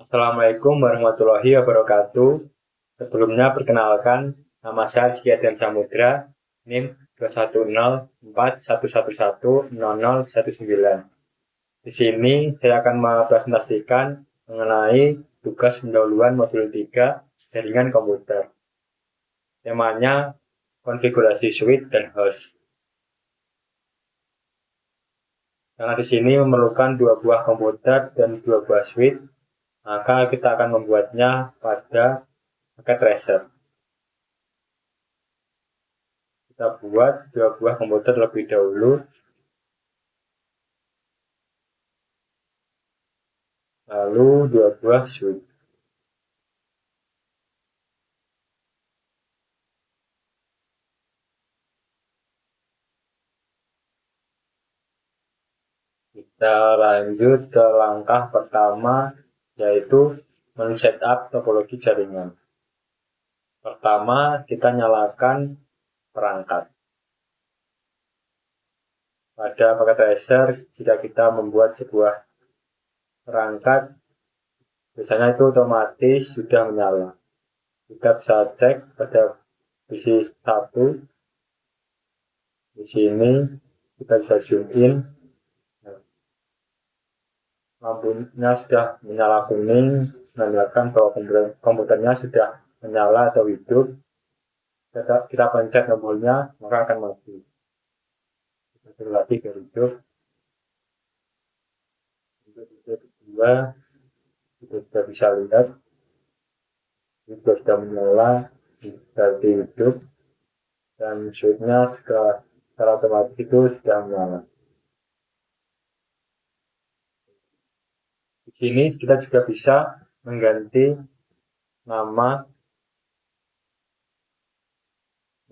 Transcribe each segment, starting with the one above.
Assalamualaikum warahmatullahi wabarakatuh. Sebelumnya perkenalkan, nama saya Ziadan Samudra, NIM 21041110019. Di sini saya akan mempresentasikan mengenai tugas pendahuluan modul 3 jaringan komputer. Temanya konfigurasi switch dan host. Karena di sini memerlukan 2 buah komputer dan 2 buah switch, maka kita akan membuatnya pada paket tracer. Kita buat 2 buah komputer terlebih dahulu, lalu 2 buah switch. Kita lanjut ke langkah pertama, yaitu men-setup topologi jaringan. Pertama, kita nyalakan perangkat. Pada paket tracer, jika kita membuat sebuah perangkat, biasanya itu otomatis sudah menyala. Kita bisa cek pada posisi 1. Di sini kita bisa zoom in. Lampunya sudah menyala kuning, menandakan bahwa komputernya sudah menyala atau hidup. Kita pencet tombolnya, maka akan mati. Kita lagi ke hidup. Untuk titik kedua, kita sudah bisa lihat itu sudah menyala, berarti hidup, dan switch-nya juga secara otomatis itu sudah menyala. Di sini kita juga bisa mengganti nama.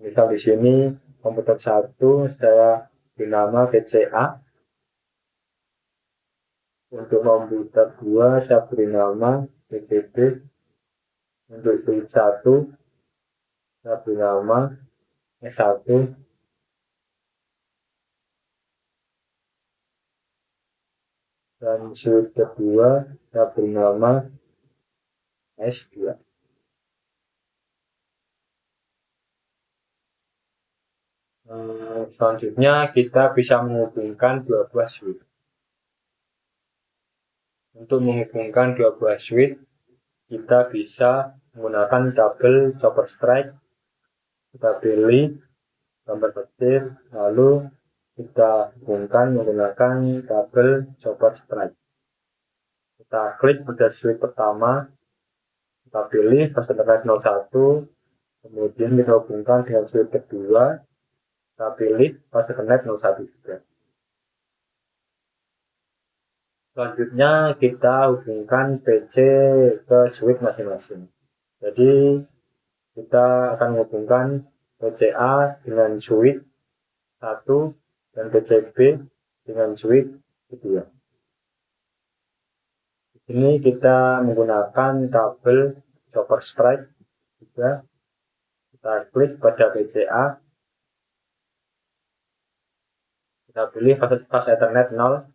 Misal di sini komputer 1 saya beri nama PCA. Untuk komputer 2 saya beri nama PCB. Untuk switch 1 saya beri nama S1. Dan switch kedua saya beri nama S2. Selanjutnya kita bisa menghubungkan 2 buah switch. Untuk menghubungkan 2 buah switch, kita bisa menggunakan kabel chopper strike. Kita pilih gambar petir, lalu kita hubungkan menggunakan kabel chopper strike. Kita klik pada switch pertama, kita pilih fase Ethernet 01, kemudian kita hubungkan dengan switch kedua, kita pilih fase Ethernet 01 juga. Selanjutnya kita hubungkan PC ke switch masing-masing. Jadi kita akan menghubungkan PCA dengan switch 1 dan PCB dengan switch kedua. Di sini kita menggunakan kabel chopper strike juga. Kita klik pada PCA, kita pilih fase Ethernet 0,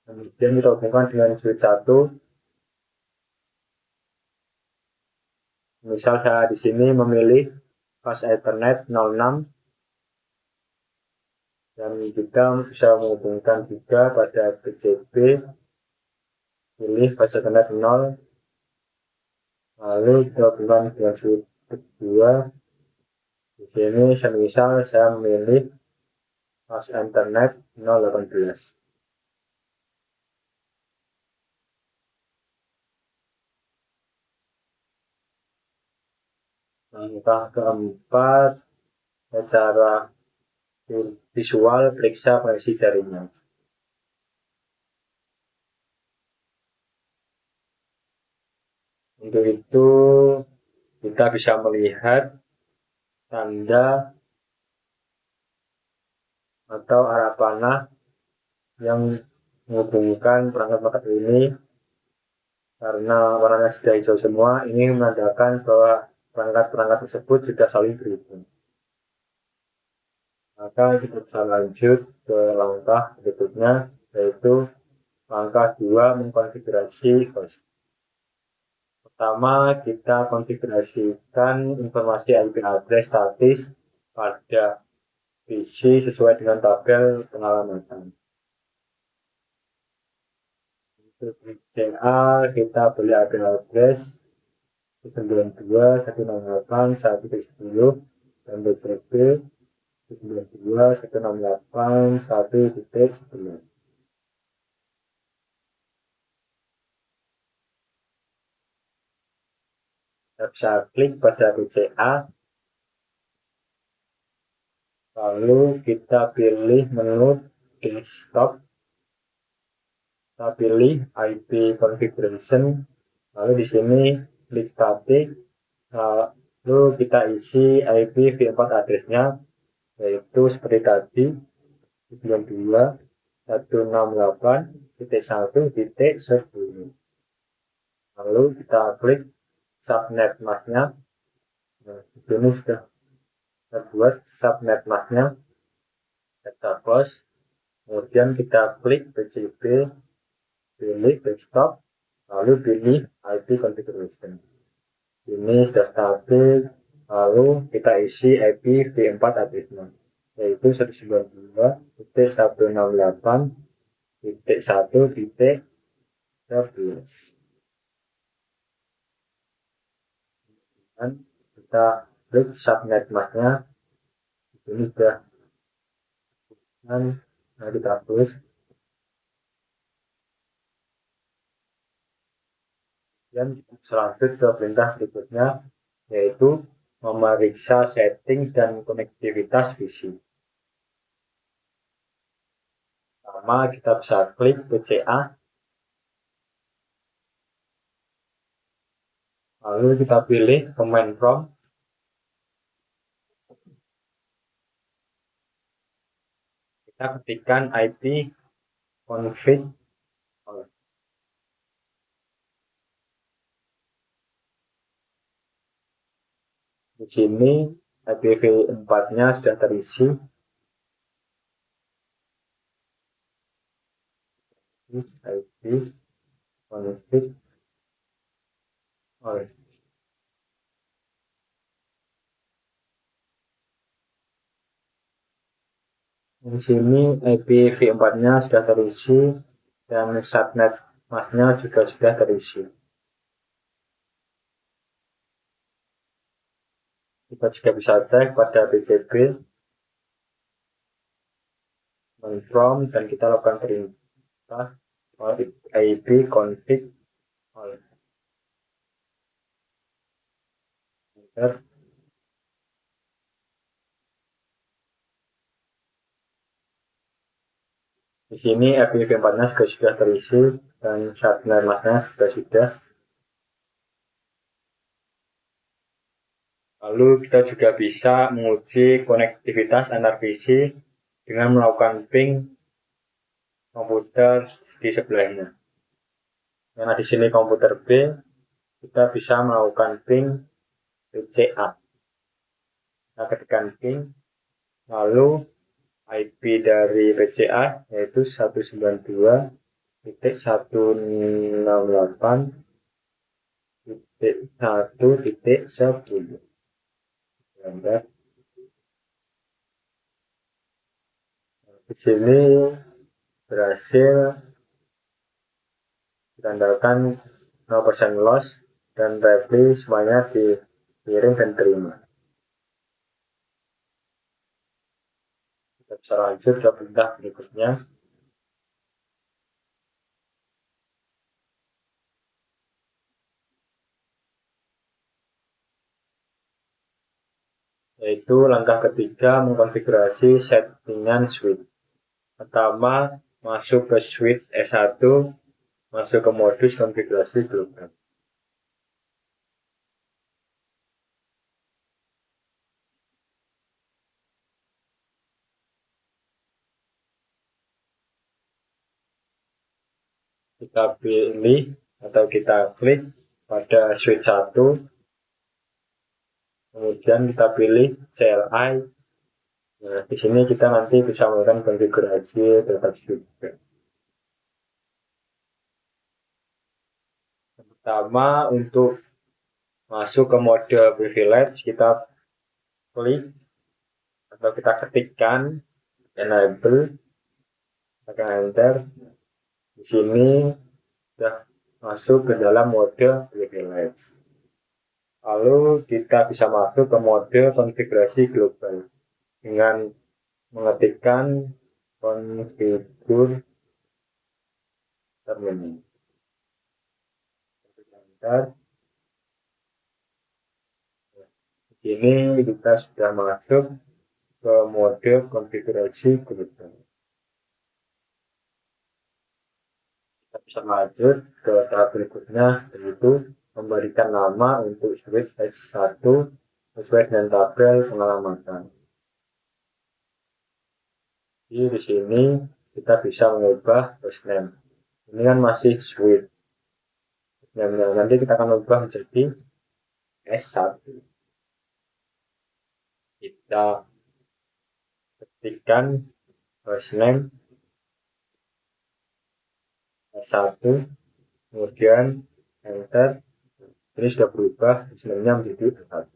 kemudian kita hubungkan dengan switch 1. Misal saya di sini memilih fase Ethernet 06, dan kita bisa menghubungkan juga pada PCB, pilih fase Ethernet 0, lalu kita hubungkan dengan switch kedua. Di sini semisal saya memilih fase Ethernet 018. Langkah keempat, cara visual periksa koneksi jaringan. Untuk itu kita bisa melihat tanda atau arah panah yang menghubungkan perangkat-perangkat ini. Karena warnanya sudah hijau semua, ini menandakan bahwa perangkat-perangkat tersebut sudah saling terhubung. Maka kita bisa lanjut ke langkah berikutnya, yaitu langkah 2, mengkonfigurasi host. Pertama, kita konfigurasikan informasi IP address statis pada PC sesuai dengan tabel pengalamatan. Untuk CA kita beli IP address 92.168.1.10 dan BCP 92.168.1.11. Kita bisa klik pada BCA, lalu kita pilih menu desktop, kita pilih IP configuration, lalu di sini klik static, lalu kita isi IP v4 addressnya, yaitu seperti tadi 92.168.1.10. Lalu kita klik subnet masknya. Nah, di sini sudah terbuat subnet masknya. Kita close. Kemudian kita klik PCB, pilih desktop, lalu pilih IP configuration. Ini sudah stabil. Lalu kita isi IP v4 addressnya, yaitu 192.168.1.11. Dan kita klik subnet masknya. Ini sudah, dan kita tulis. Dan selanjut ke perintah berikutnya, yaitu memeriksa setting dan konektivitas PC. Pertama, kita bisa klik BCA, lalu kita pilih command prompt. Kita ketikkan IP config. Di sini IPv4-nya sudah terisi. IP config. Di sini IPv4-nya sudah terisi dan subnet masknya juga sudah terisi. Kita juga bisa cek pada BCP prompt dan kita lakukan perintah IP config. Di sini IPv4-nya juga sudah terisi dan subnet masknya juga sudah. Lalu kita juga bisa menguji konektivitas antar PC dengan melakukan ping komputer di sebelahnya. Karena di sini komputer B, kita bisa melakukan ping BCA. Kita ketikkan ping, lalu IP dari BCA yaitu 192.168.1.10. Di sini berhasil ditandalkan 0% loss dan reply semuanya dikirim dan terima. Kita bisa lanjut ke perintah berikutnya, yaitu langkah ketiga mengkonfigurasi settingan switch. Pertama, masuk ke switch S1, masuk ke modus konfigurasi global. Kita pilih atau kita klik pada switch 1, kemudian kita pilih CLI. Nah, di sini kita nanti bisa melakukan konfigurasi terhadap switch. Pertama, untuk masuk ke mode privilege, kita klik atau kita ketikkan enable, tekan enter. Di sini sudah masuk ke dalam mode privilege. Lalu kita bisa masuk ke mode konfigurasi global dengan mengetikkan configure terminal. Di sini kita sudah masuk ke mode konfigurasi global. Kita bisa lanjut ke tahap berikutnya, yaitu memberikan nama untuk switch S1 sesuai dengan tabel pengalamatan. Jadi di sini kita bisa mengubah hostname. Ini kan masih switch. Nanti kita akan ubah menjadi S1. Kita ketikkan hostname S1, kemudian enter. Ini sudah berubah hostname-nya menjadi S1.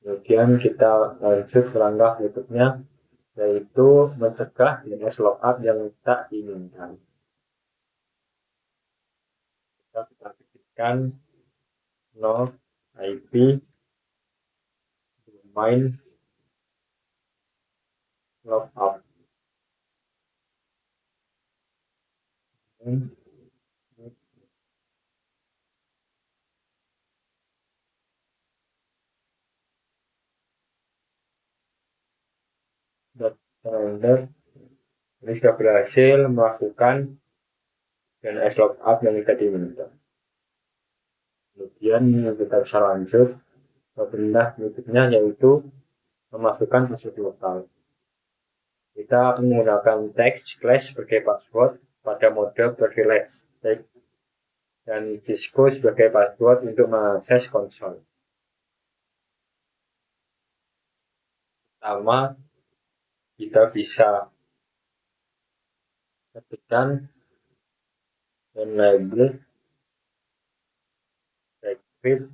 Kemudian kita lanjut ke langkah berikutnya, yaitu mencegah DNS lookup yang tak diinginkan. Kita ketikkan no IP domain lookup. Calendar ini sudah berhasil melakukan DNS lookup yang kita diminta. Kemudian kita bisa lanjut ke perintah berikutnya, yaitu memasukkan password lokal. Kita akan menggunakan text class sebagai password pada mode privilege dan Cisco sebagai password untuk mengakses konsol. Pertama, kita bisa ketikkan enable encrypt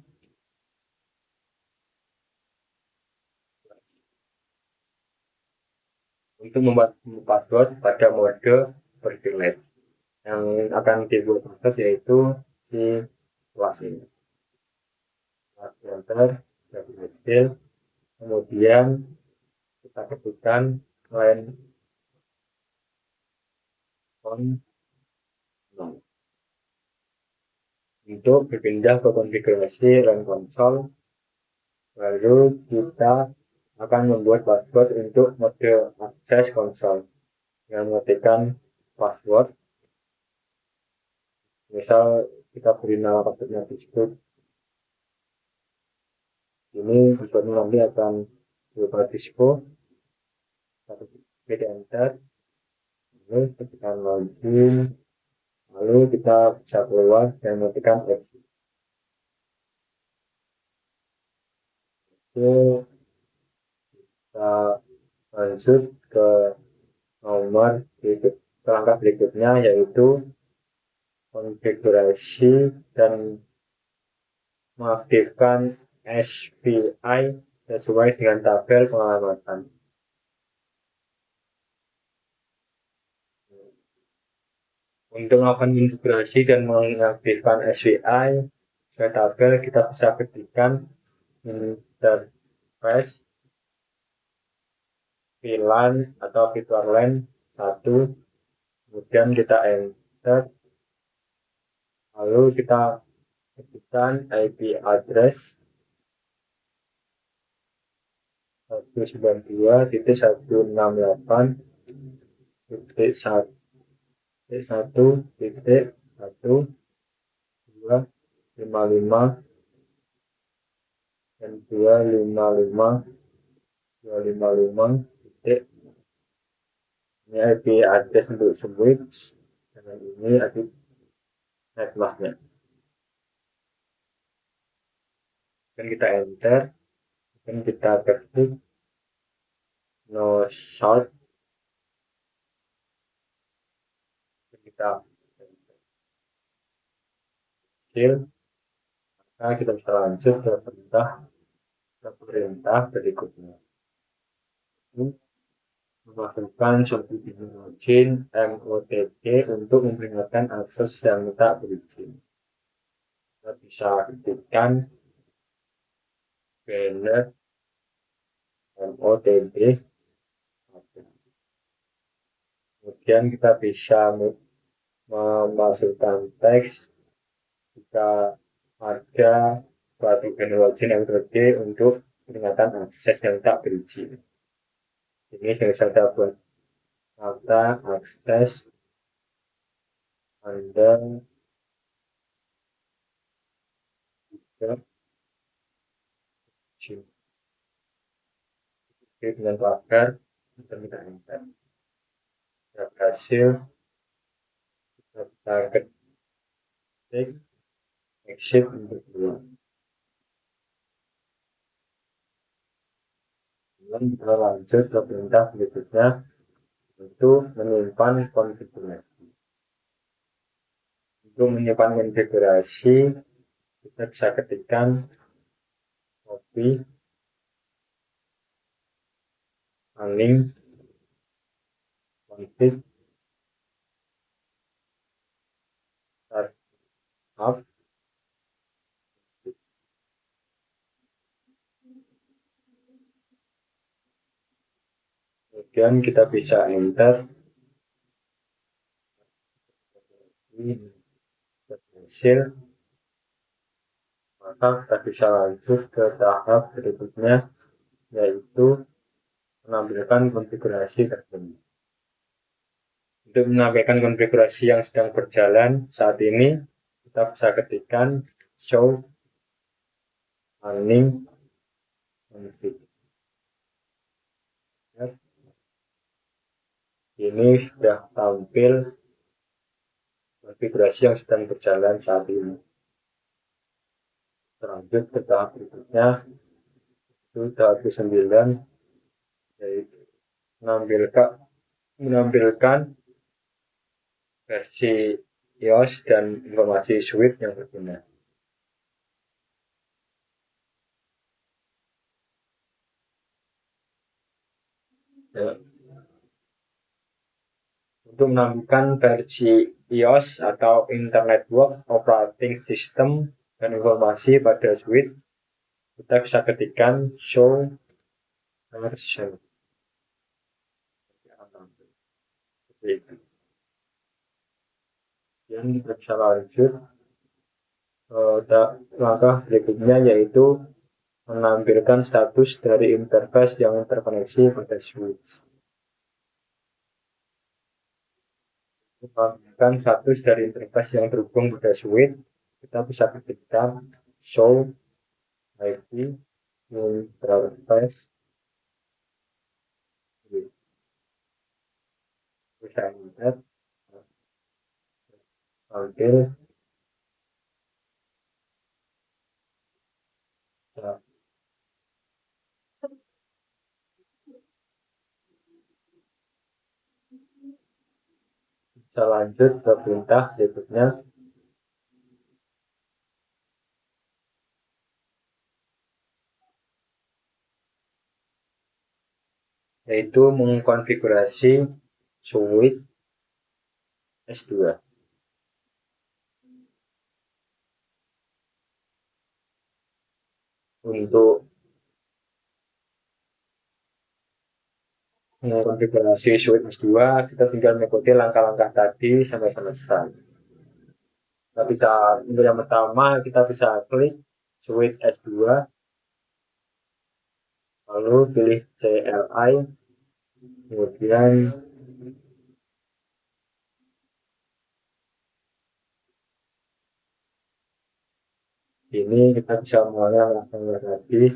untuk membuat password pada mode privilege. Yang akan dibuat password yaitu si kelas ini. Enter, berhasil. Kemudian kita ketikkan line on untuk berpindah ke konfigurasi line console. Lalu kita akan membuat password untuk mode akses konsol dengan mengetikkan password. Misal kita beri nama passwordnya disebut. Ini passwordnya nanti akan berupa dispo. Klik enter. Lalu tekan login. Lalu kita bisa keluar dan mengetikkan exit. Kita lanjut ke langkah berikutnya, yaitu konfigurasi dan mengaktifkan SPI sesuai dengan tabel pengalamatan. Untuk melakukan konfigurasi dan mengaktifkan SPI sesuai tabel, kita bisa ketikkan interface VLAN atau virtual LAN 1, kemudian kita enter, lalu kita ketikkan IP address 192.168.1.1.1.255 dan 255.255. Ini IP address untuk switch, dan ini IP netmasknya. Dan kita enter, dan kita ketik no short, dan kita skill Nah, kita bisa lanjut ke perintah berikutnya. Ini memasukkan suatu teknologi MOTP untuk memperingatkan akses yang tak berizin. Kita bisa ketikkan banner MOTP. Kemudian kita bisa memasukkan teks jika ada suatu teknologi MOTP untuk peringatan akses yang tak berizin. Ini saya buat kata akses Anda tidak berizin. Dengan pagar kita enter. Kita berhasil, kita ketik exit untuk keluar. Kemudian kita lanjut ke perintah berikutnya, yaitu menyimpan konfigurasi. Untuk menyimpan konfigurasi, kita bisa ketikkan copy running config startup. Kemudian kita bisa enter. Ini berhasil, maka kita bisa lanjut ke tahap berikutnya, yaitu menampilkan konfigurasi terkini. Untuk menampilkan konfigurasi yang sedang berjalan saat ini, kita bisa ketikkan show running config. Ini sudah tampil konfigurasi yang sedang berjalan saat ini. Lanjut ke tahap berikutnya, itu tahap ke-9, yaitu menampilkan versi iOS dan informasi switch yang berguna. Ya. Untuk menampilkan versi iOS atau Internet Work Operating System dan informasi pada switch, kita bisa ketikkan show version. Yang kita bisa lanjut langkah berikutnya, yaitu menampilkan status dari interface yang terkoneksi pada switch. Menampilkan status dari interface yang terhubung pada switch, kita bisa ketikkan show IP interface. Bisa enter, tampil bisa lanjut ke perintah berikutnya, yaitu mengkonfigurasi switch S2. Untuk mengkonfigurasi switch S2, kita tinggal mengikuti langkah-langkah tadi sampai selesai. Kita bisa, untuk yang pertama, kita bisa klik switch S2, lalu pilih CLI, kemudian ini kita bisa mengulang langkah tadi.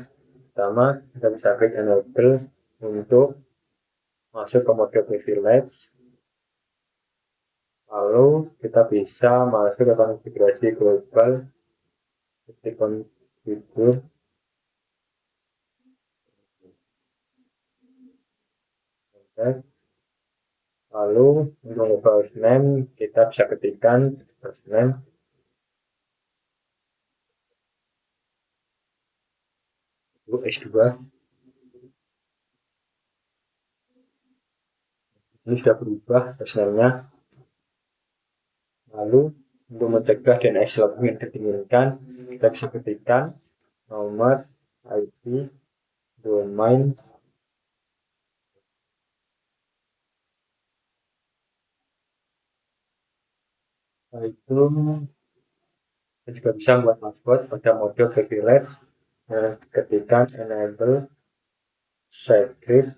Pertama, kita bisa klik enable untuk masuk ke mode privilege. Lalu kita bisa masuk ke konfigurasi global, ketik konfigur. Lalu untuk host name kita bisa ketikkan host name. S2 ini sudah berubah passwordnya. Lalu untuk mencegah DNS login yang diinginkan, kita bisa ketikkan nomor IP domain itu. Kita juga bisa membuat password pada mode privilege dan ketikkan enable secret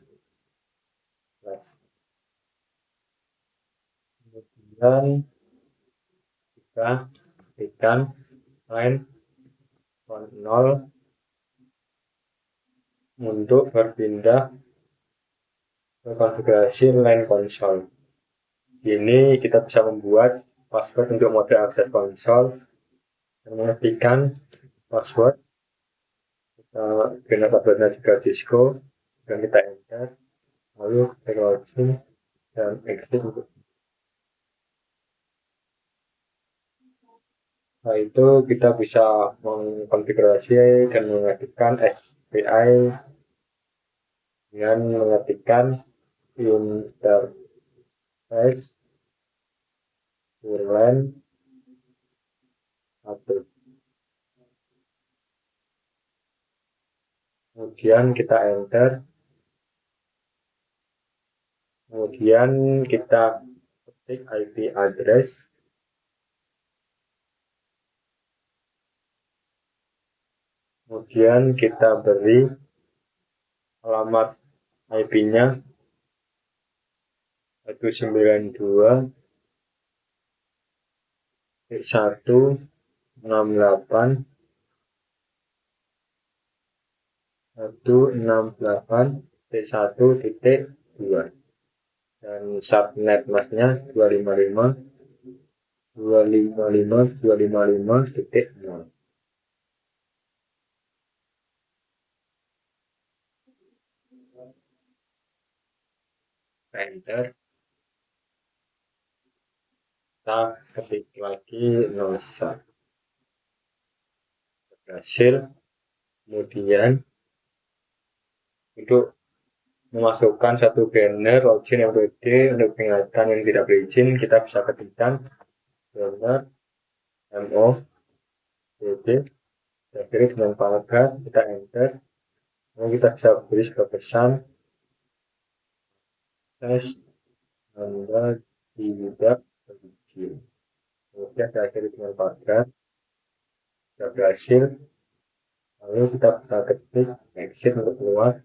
kemudian kita ketikkan line 0 untuk berpindah ke konfigurasi line console. Ini kita bisa membuat password untuk mode akses konsol dan mengetikkan password. Kita bina passwordnya juga Cisco dan kita enter, lalu kita login dan exit. Nah, itu kita bisa mengkonfigurasi dan mengetikkan SPI dengan mengetikkan interface VLAN atau kemudian kita enter, kemudian kita ketik IP address, kemudian kita beri alamat IP-nya yaitu 92.168.1.1.2 dan subnet masnya 255.255.255.0. Enter, kita ketik lagi 01, berhasil. Kemudian untuk memasukkan satu banner login yang pede untuk peringatan yang tidak berizin, kita bisa ketikkan banner mo pd terakhir dengan paragraf, kita enter. Lalu kita bisa beri sebuah pesan tes Anda tidak berizin. Kemudian kita akhiri dengan paragraf, sudah berhasil. Lalu kita bisa ketik exit untuk keluar.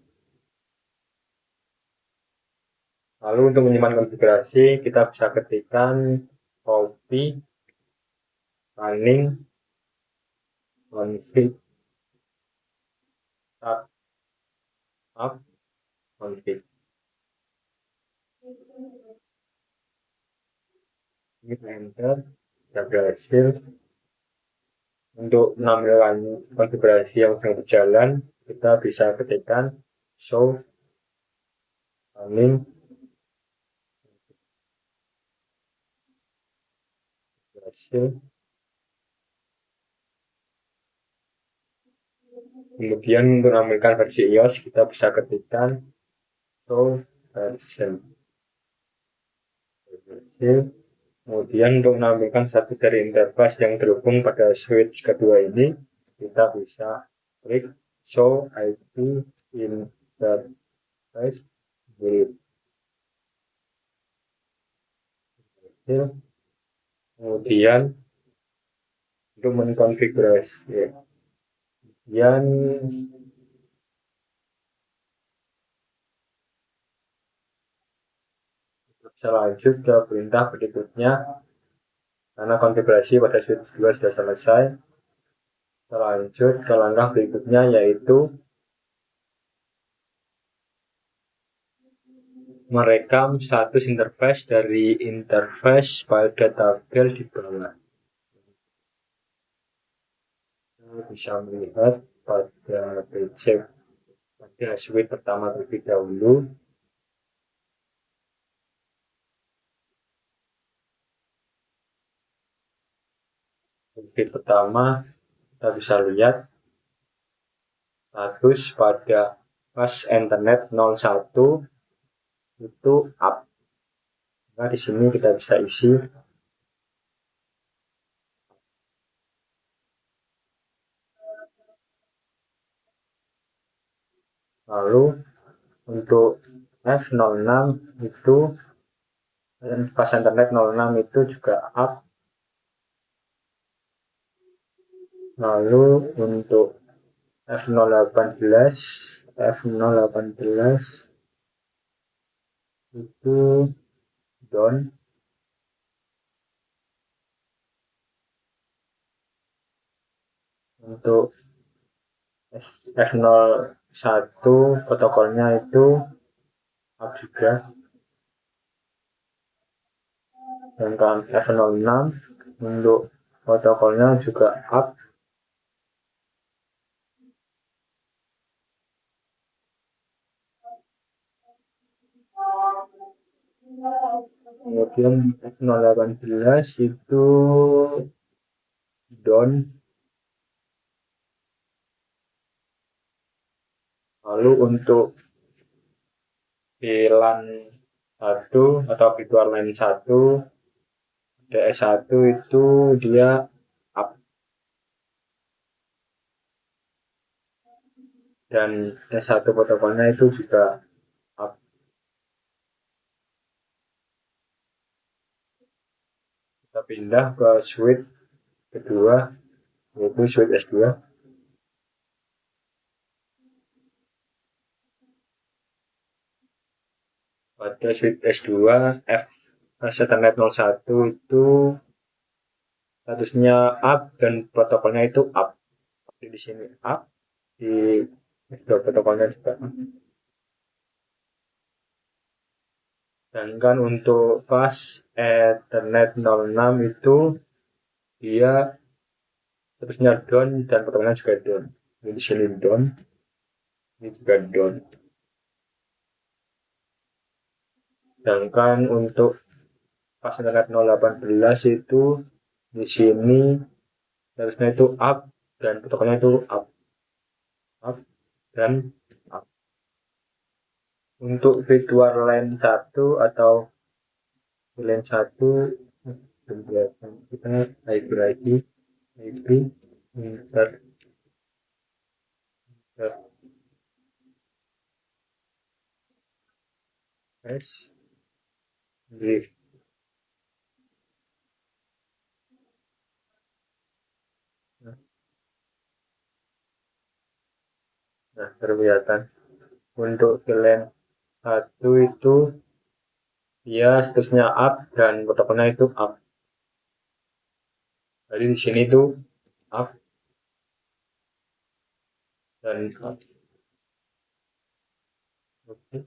Lalu untuk menyimpan konfigurasi, kita bisa ketikkan copy running config startup config. Kita enter, sudah berhasil. Untuk menampilkan konfigurasi yang sedang berjalan, kita bisa ketikkan show running berhasil. Kemudian untuk menampilkan versi iOS, kita bisa ketikkan show version berhasil. Kemudian untuk menampilkan satu dari interface yang terhubung pada switch kedua ini, kita bisa klik show IP interface with. Kemudian untuk mengkonfigurasi, kemudian kita bisa lanjut ke perintah berikutnya karena konfigurasi pada switch 2 sudah selesai. Kita lanjut ke langkah berikutnya yaitu merekam status interface dari interface pada tabel di bawah. Kita bisa melihat pada page pada switch pertama terlebih dahulu. Switch pertama kita bisa lihat status pada pas internet 01 itu up. Nah, di sini kita bisa isi lalu untuk F06 itu pas internet 06 itu juga up. Lalu untuk F018 itu down. Untuk F01 protokolnya itu up juga. Sedangkan F06 untuk protokolnya juga up. Kemudian F018 itu down. Lalu untuk VLAN 1 atau virtual LAN 1 DS1 itu dia up. Dan S1 protokolnya itu juga up. Kita pindah ke switch kedua, yaitu switch S2. Pada switch S2 Ethernet 01 itu statusnya up dan protokolnya itu up. Di sini up, di S2 protokolnya juga up. Sedangkan untuk fast Ethernet 06 itu dia statusnya down dan protokolnya juga down. Jadi di sini down, ini juga down. Sedangkan untuk pas internet 018 itu di sini statusnya itu up dan protokolnya itu up dan up. Untuk virtual LAN 1 atau LAN 1 kita IP lagi IP inter S brief. Nah, kelihatan untuk VLAN 1 itu dia statusnya up dan protokolnya itu up. Jadi di sini tuh up dan up. Oke.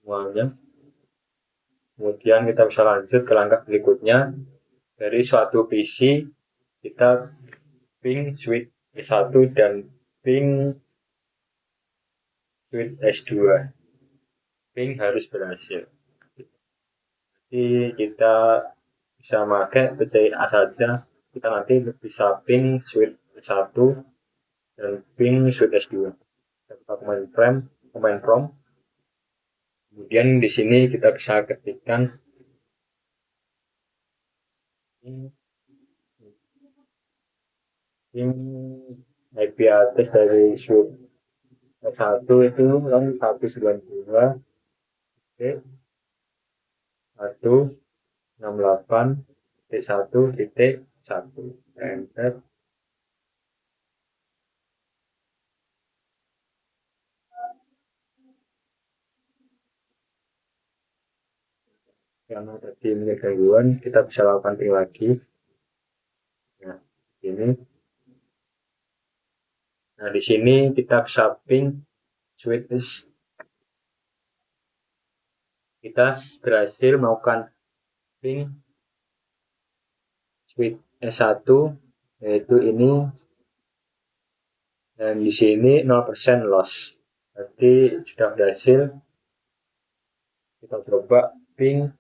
Semuanya. Kemudian kita bisa lanjut ke langkah berikutnya. Dari suatu PC kita ping switch S1 dan ping switch S2. Ping harus berhasil. Jadi kita bisa pakai PCIe saja. Kita nanti bisa ping switch S1 dan ping switch S2. Kita buka command prompt. Kemudian di sini kita bisa ketikkan IP address dari switch S1 itu kan 192 168.1.1. Enter. Karena tadi ini gangguan, kita bisa lakukan ping lagi. Nah, ini. Nah, di sini kita bisa ping switch. Kita berhasil melakukan ping switch S1 yaitu ini, dan di sini 0% loss. Berarti sudah berhasil. Kita coba ping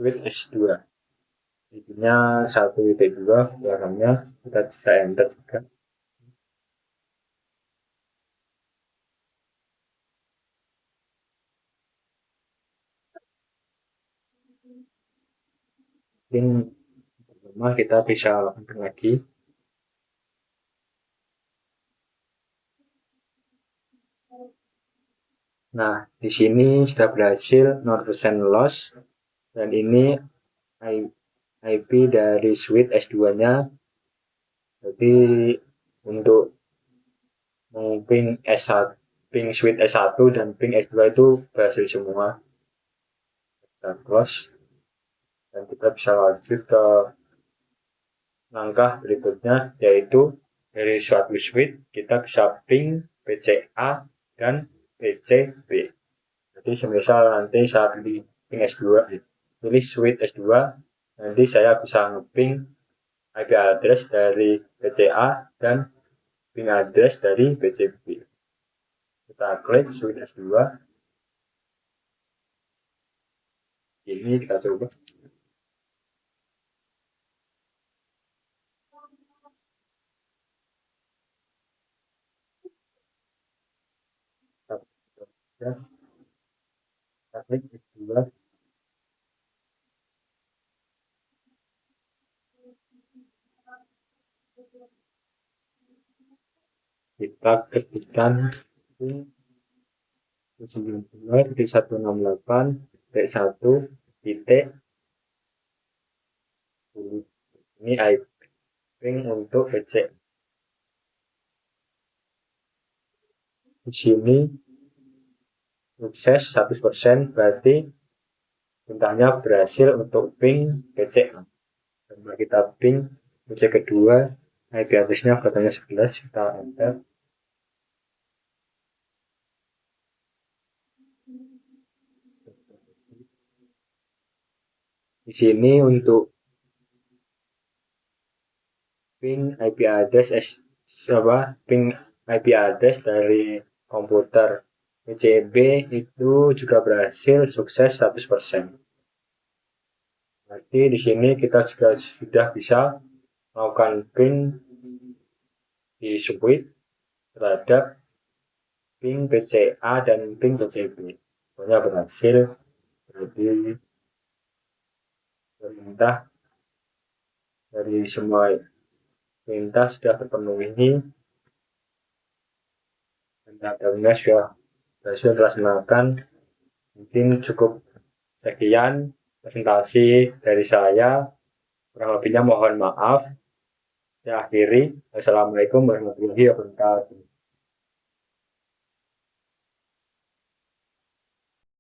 switch S2. Intinya 1.2 belakangnya kita bisa enter juga. Mungkin pertama kita bisa lakukan lagi. Nah, di sini sudah berhasil 0% loss, dan ini IP dari switch S2-nya. Jadi untuk ping S1, ping switch S1 dan ping S2 itu berhasil semua. Kita close dan kita bisa lanjut ke langkah berikutnya, yaitu dari suatu switch kita bisa ping PCA dan PCB. Jadi semisal nanti saya pilih ping S2, pilih switch S2, nanti saya bisa ngeping IP address dari PCA dan ping address dari PCB. Kita klik switch S2. Ini kita coba. Kita klik S2. Kita ketikkan 92.168.1 titik. Ini IP untuk PC. Di sini sukses 100%, berarti perintahnya berhasil untuk ping PC. Coba kita ping PC kedua, IP address-nya katanya 11, kita enter. Di sini untuk ping IP address ping IP address dari komputer PCB itu juga berhasil sukses 100%. Berarti di sini kita juga sudah bisa melakukan ping di switch terhadap ping PCA dan ping PCB. Pokoknya berhasil. Jadi perintah dari semua perintah sudah terpenuhi dan data sudah berhasil dilaksanakan. Mungkin cukup sekian presentasi dari saya. Kurang lebihnya mohon maaf. Saya akhiri. Wassalamualaikum warahmatullahi wabarakatuh.